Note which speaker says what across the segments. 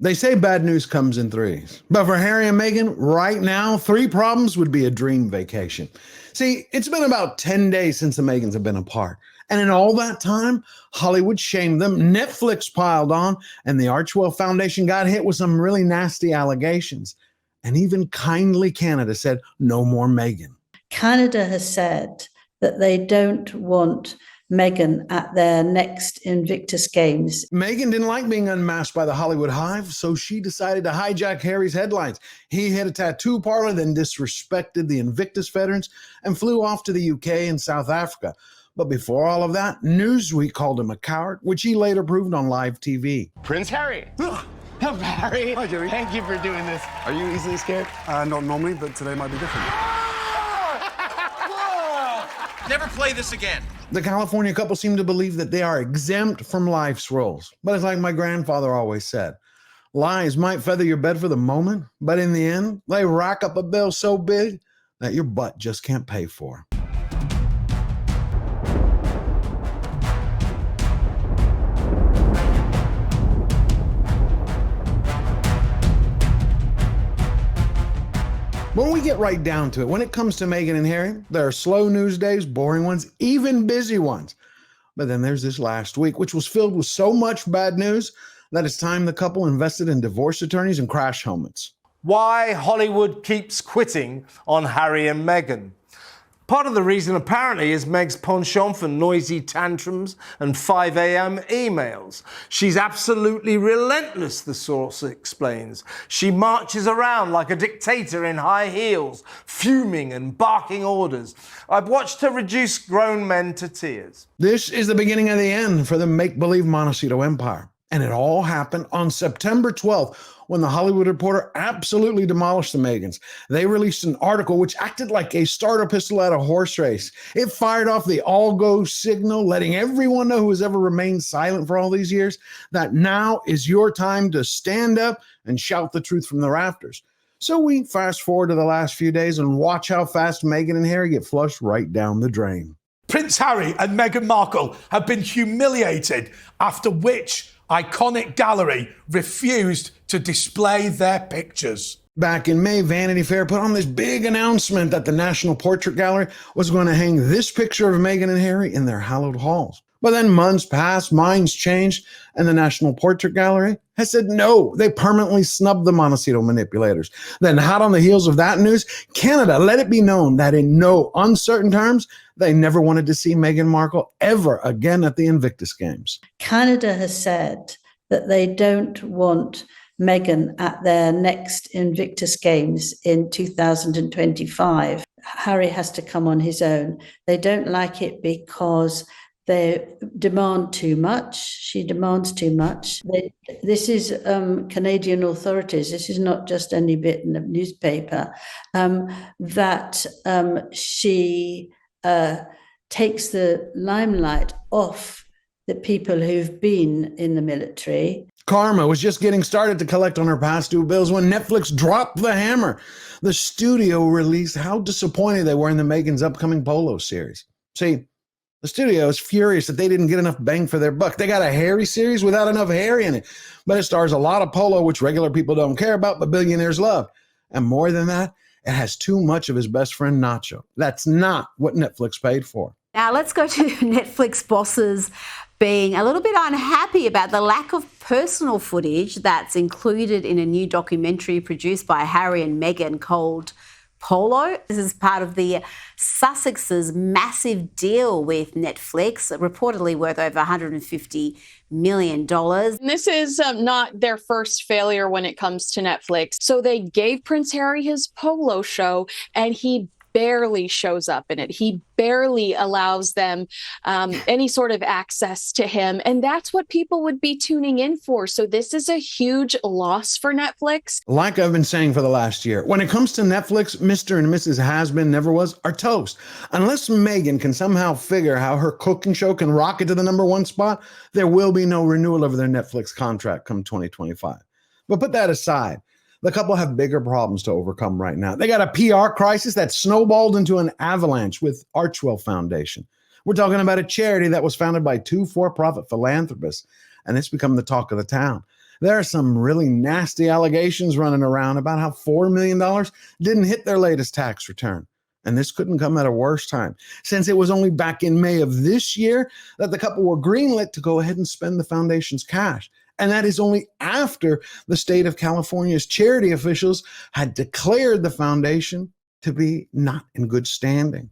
Speaker 1: They say bad news comes in threes. But for Harry and Meghan, right now, 3 problems would be a dream vacation. See, it's been about 10 days since the Meghans have been apart. And in all that time, Hollywood shamed them, Netflix piled on, and the Archwell Foundation got hit with some really nasty allegations. And even kindly Canada said, no more Meghan.
Speaker 2: Canada has said that they don't want Meghan at their next Invictus Games.
Speaker 1: Meghan didn't like being unmasked by the Hollywood hive, so she decided to hijack Harry's headlines. He hit a tattoo parlor, then disrespected the Invictus veterans, and flew off to the UK and South Africa. But before all of that, Newsweek called him a coward, which he later proved on live TV.
Speaker 3: Prince Harry. Harry.
Speaker 4: Hi, Jerry.
Speaker 3: Thank you for doing this. Are you easily scared?
Speaker 4: Not normally, but today might be different.
Speaker 5: Never play this again.
Speaker 1: The California couple seem to believe that they are exempt from life's rules. But it's like my grandfather always said, lies might feather your bed for the moment, but in the end, they rack up a bill so big that your butt just can't pay for. When we get right down to it, when it comes to Meghan and Harry, there are slow news days, boring ones, even busy ones. But then there's this last week, which was filled with so much bad news that it's time the couple invested in divorce attorneys and crash helmets.
Speaker 6: Why Hollywood keeps quitting on Harry and Meghan. Part of the reason, apparently, is Meg's penchant for noisy tantrums and 5 a.m. emails. She's absolutely relentless, the source explains. She marches around like a dictator in high heels, fuming and barking orders. I've watched her reduce grown men to tears.
Speaker 1: This is the beginning of the end for the make-believe Montecito Empire. And it all happened on September 12th, when the Hollywood Reporter absolutely demolished the Meghans. They released an article which acted like a starter pistol at a horse race. It fired off the all-go signal, letting everyone know who has ever remained silent for all these years that now is your time to stand up and shout the truth from the rafters. So we fast forward to the last few days and watch how fast Meghan and Harry get flushed right down the drain.
Speaker 7: Prince Harry and Meghan Markle have been humiliated, after which iconic gallery refused to display their pictures.
Speaker 1: Back in May, Vanity Fair put on this big announcement that the National Portrait Gallery was going to hang this picture of Meghan and Harry in their hallowed halls. But then months passed, minds changed, and the National Portrait Gallery has said no. They permanently snubbed the Montecito manipulators. Then, hot on the heels of that news, Canada let it be known that in no uncertain terms, they never wanted to see Meghan Markle ever again at the Invictus Games.
Speaker 2: Canada has said that they don't want Meghan at their next Invictus Games in 2025. Harry has to come on his own. They don't like it because they demand too much. She demands too much. This is Canadian authorities. This is not just any bit in the newspaper. That she takes the limelight off the people who've been in the military.
Speaker 1: Karma was just getting started to collect on her past due bills when Netflix dropped the hammer. The studio released how disappointed they were in the Meghan's upcoming Polo series. See, the studio is furious that they didn't get enough bang for their buck. They got a Harry series without enough Harry in it, but it stars a lot of Polo, which regular people don't care about, but billionaires love. And more than that, it has too much of his best friend Nacho. That's not what Netflix paid for.
Speaker 8: Now let's go to Netflix bosses being a little bit unhappy about the lack of personal footage that's included in a new documentary produced by Harry and Meghan called Polo. This is part of the Sussex's massive deal with Netflix, reportedly worth over $150 million.
Speaker 9: This is not their first failure when it comes to Netflix. So they gave Prince Harry his Polo show, and he barely shows up in it. He barely allows them any sort of access to him. And that's what people would be tuning in for. So this is a huge loss for Netflix.
Speaker 1: Like I've been saying for the last year, when it comes to Netflix, Mr. and Mrs. Has-Been, Never Was are toast. Unless Meghan can somehow figure how her cooking show can rocket to the #1 spot, there will be no renewal of their Netflix contract come 2025. But put that aside. The couple have bigger problems to overcome right now. They got a PR crisis that snowballed into an avalanche with Archwell Foundation. We're talking about a charity that was founded by 2 for-profit philanthropists, and it's become the talk of the town. There are some really nasty allegations running around about how $4 million didn't hit their latest tax return. And this couldn't come at a worse time, since it was only back in May of this year that the couple were greenlit to go ahead and spend the foundation's cash. And that is only after the state of California's charity officials had declared the foundation to be not in good standing,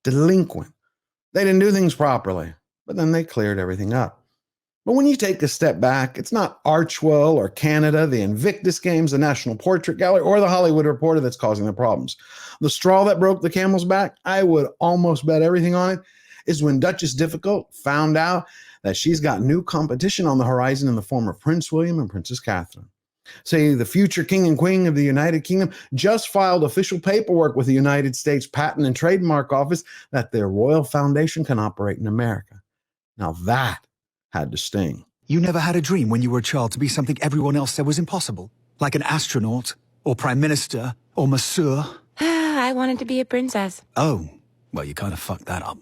Speaker 1: delinquent. They didn't do things properly, but then they cleared everything up. But when you take a step back, it's not Archwell or Canada, the Invictus Games, the National Portrait Gallery, or the Hollywood Reporter that's causing the problems. The straw that broke the camel's back, I would almost bet everything on it, is when Duchess Difficult found out that she's got new competition on the horizon in the form of Prince William and Princess Catherine. Say the future king and queen of the United Kingdom just filed official paperwork with the United States Patent and Trademark Office that their royal foundation can operate in America. Now that had to sting.
Speaker 10: You never had a dream when you were a child to be something everyone else said was impossible? Like an astronaut, or prime minister, or masseur?
Speaker 11: I wanted to be a princess.
Speaker 10: Oh, well, you kind of fucked that up.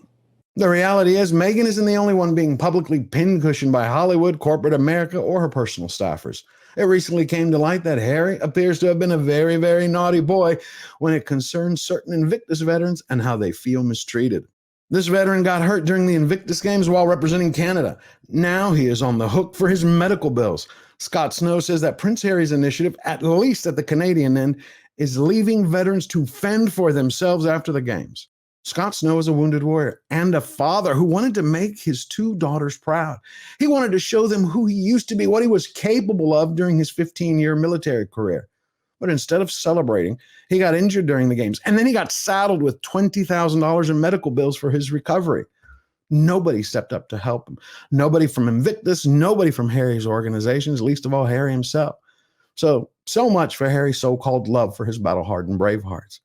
Speaker 1: The reality is, Meghan isn't the only one being publicly pincushioned by Hollywood, corporate America, or her personal staffers. It recently came to light that Harry appears to have been a very, very naughty boy when it concerns certain Invictus veterans and how they feel mistreated. This veteran got hurt during the Invictus Games while representing Canada. Now he is on the hook for his medical bills. Scott Snow says that Prince Harry's initiative, at least at the Canadian end, is leaving veterans to fend for themselves after the games. Scott Snow is a wounded warrior and a father who wanted to make his two daughters proud. He wanted to show them who he used to be, what he was capable of during his 15-year military career. But instead of celebrating, he got injured during the games, and then he got saddled with $20,000 in medical bills for his recovery. Nobody stepped up to help him. Nobody from Invictus, nobody from Harry's organizations, least of all Harry himself. So much for Harry's so-called love for his battle-hardened Bravehearts.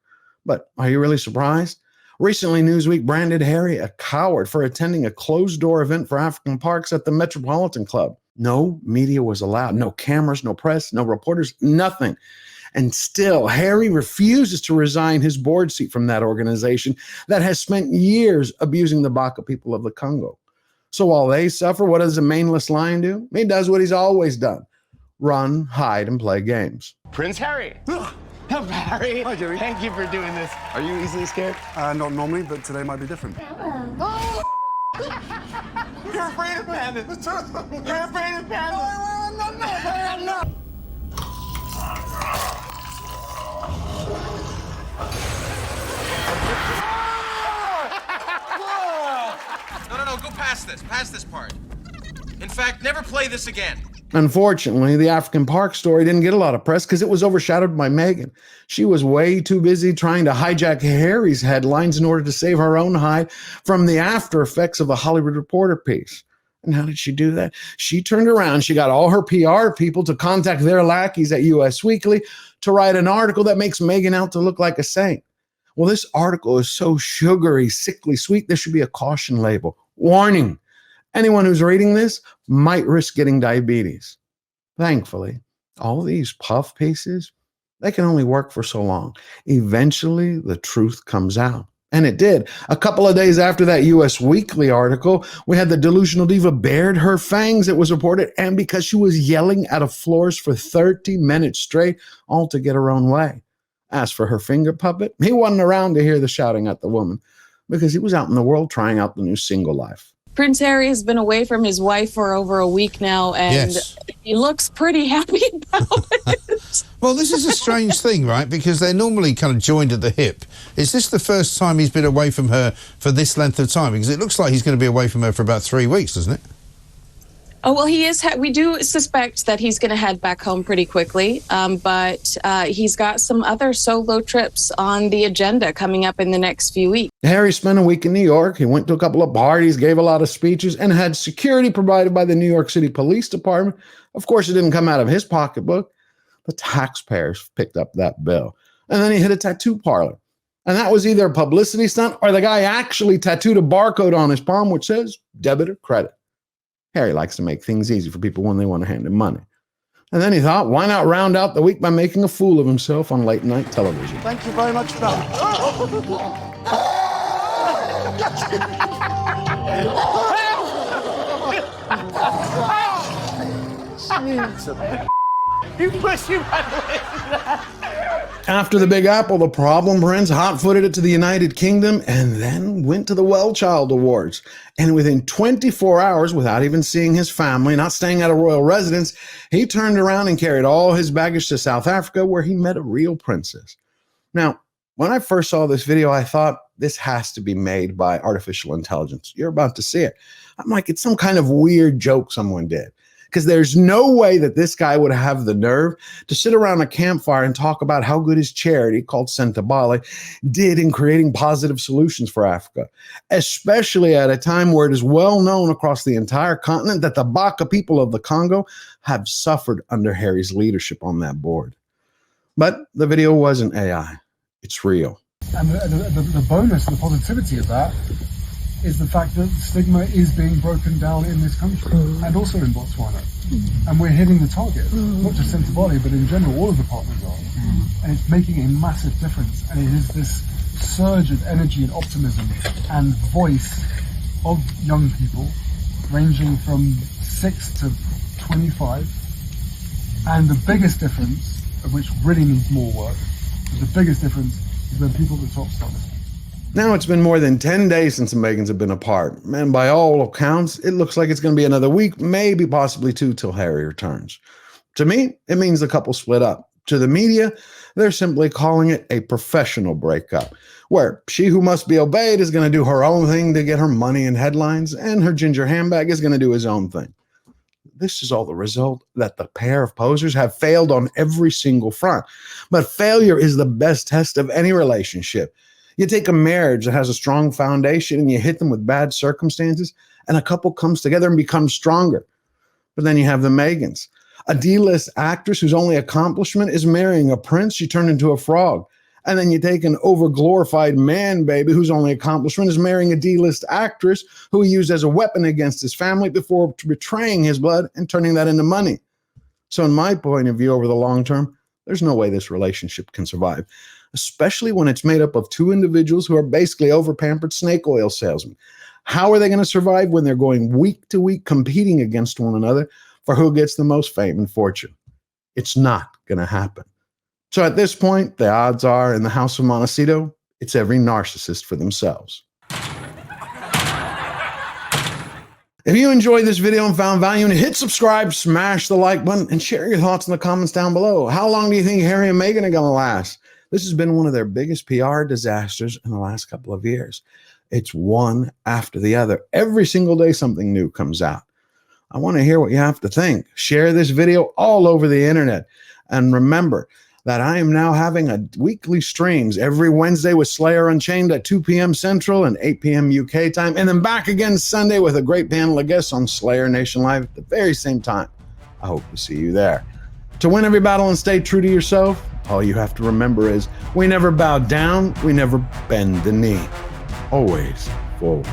Speaker 1: But are you really surprised? Recently, Newsweek branded Harry a coward for attending a closed-door event for African parks at the Metropolitan Club. No media was allowed, no cameras, no press, no reporters, nothing. And still, Harry refuses to resign his board seat from that organization that has spent years abusing the Baka people of the Congo. So while they suffer, what does a maneless lion do? He does what he's always done: run, hide, and play games.
Speaker 3: Prince Harry. Harry.
Speaker 4: Hi, Jerry.
Speaker 3: Thank you for doing this. Are you easily scared?
Speaker 4: Not normally, but today might be different.
Speaker 3: Oh! You're afraid of pandas. You're afraid of pandas. No.
Speaker 5: No, go past this part. In fact, never play this again.
Speaker 1: Unfortunately, the African park story didn't get a lot of press because it was overshadowed by Meghan. She was way too busy trying to hijack Harry's headlines in order to save her own hide from the after effects of the Hollywood Reporter piece. And how did she do that? She turned around. She got all her PR people to contact their lackeys at US Weekly to write an article that makes Meghan out to look like a saint. Well, this article is so sugary, sickly sweet, there should be a caution label. Warning. Anyone who's reading this might risk getting diabetes. Thankfully, all these puff pieces, they can only work for so long. Eventually, the truth comes out. And it did. A couple of days after that US Weekly article, we had the delusional diva bared her fangs, it was reported, and because she was yelling out of floors for 30 minutes straight, all to get her own way. As for her finger puppet, he wasn't around to hear the shouting at the woman because he was out in the world trying out the new single life.
Speaker 9: Prince Harry has been away from his wife for over a week now, and he looks pretty happy about it.
Speaker 12: Well, this is a strange thing, right? Because they're normally kind of joined at the hip. Is this the first time he's been away from her for this length of time? Because it looks like he's going to be away from her for about 3 weeks, doesn't it?
Speaker 9: Oh, well, he is. We do suspect that he's going to head back home pretty quickly, but he's got some other solo trips on the agenda coming up in the next few weeks.
Speaker 1: Harry spent a week in New York. He went to a couple of parties, gave a lot of speeches, and had security provided by the New York City Police Department. Of course, it didn't come out of his pocketbook. The taxpayers picked up that bill. And then he hit a tattoo parlor. And that was either a publicity stunt or the guy actually tattooed a barcode on his palm which says debit or credit. Harry likes to make things easy for people when they want to hand him money. And then he thought, why not round out the week by making a fool of himself on late night television?
Speaker 4: Thank you very much for that.
Speaker 3: You push you right away.
Speaker 1: After the Big Apple, the problem prince hot-footed it to the United Kingdom and then went to the Well Child Awards. And within 24 hours, without even seeing his family, not staying at a royal residence, he turned around and carried all his baggage to South Africa, where he met a real princess. Now, when I first saw this video, I thought, this has to be made by artificial intelligence. You're about to see it. I'm like, it's some kind of weird joke someone did. Because there's no way that this guy would have the nerve to sit around a campfire and talk about how good his charity, called Sentabale, did in creating positive solutions for Africa, especially at a time where it is well known across the entire continent that the Baka people of the Congo have suffered under Harry's leadership on that board. But the video wasn't AI. It's real.
Speaker 4: And the bonus, the positivity of that, is the fact that stigma is being broken down in this country and also in Botswana. And we're hitting the target, not just Sentabale, but in general, all of the partners are. And it's making a massive difference. And it is this surge of energy and optimism and voice of young people, ranging from 6 to 25. And the biggest difference, of which really needs more work, the biggest difference is when people at the top start.
Speaker 1: Now it's been more than 10 days since the Meghans have been apart, and by all accounts, it looks like it's going to be another week, maybe possibly 2 till Harry returns. To me, it means the couple split up. To the media, they're simply calling it a professional breakup, where she who must be obeyed is going to do her own thing to get her money and headlines, and her ginger handbag is going to do his own thing. This is all the result that the pair of posers have failed on every single front. But failure is the best test of any relationship. You take a marriage that has a strong foundation and you hit them with bad circumstances, and a couple comes together and becomes stronger. But then you have the Meghans, a D-list actress whose only accomplishment is marrying a prince she turned into a frog. And then you take an over-glorified man baby whose only accomplishment is marrying a D-list actress who he used as a weapon against his family before betraying his blood and turning that into money. So in my point of view, over the long term, there's no way this relationship can survive, especially when it's made up of 2 individuals who are basically over-pampered snake oil salesmen. How are they going to survive when they're going week to week competing against one another for who gets the most fame and fortune? It's not going to happen. So at this point, the odds are in the House of Montecito, it's every narcissist for themselves. If you enjoyed this video and found value in it, hit subscribe, smash the like button, and share your thoughts in the comments down below. How long do you think Harry and Meghan are going to last? This has been one of their biggest PR disasters in the last couple of years. It's one after the other. Every single day, something new comes out. I want to hear what you have to think. Share this video all over the internet. And remember that I am now having a weekly streams every Wednesday with Slayer Unchained at 2 p.m. Central and 8 p.m. UK time. And then back again Sunday with a great panel of guests on Slayer Nation Live at the very same time. I hope to see you there. To win every battle and stay true to yourself, all you have to remember is we never bow down, we never bend the knee. Always forward.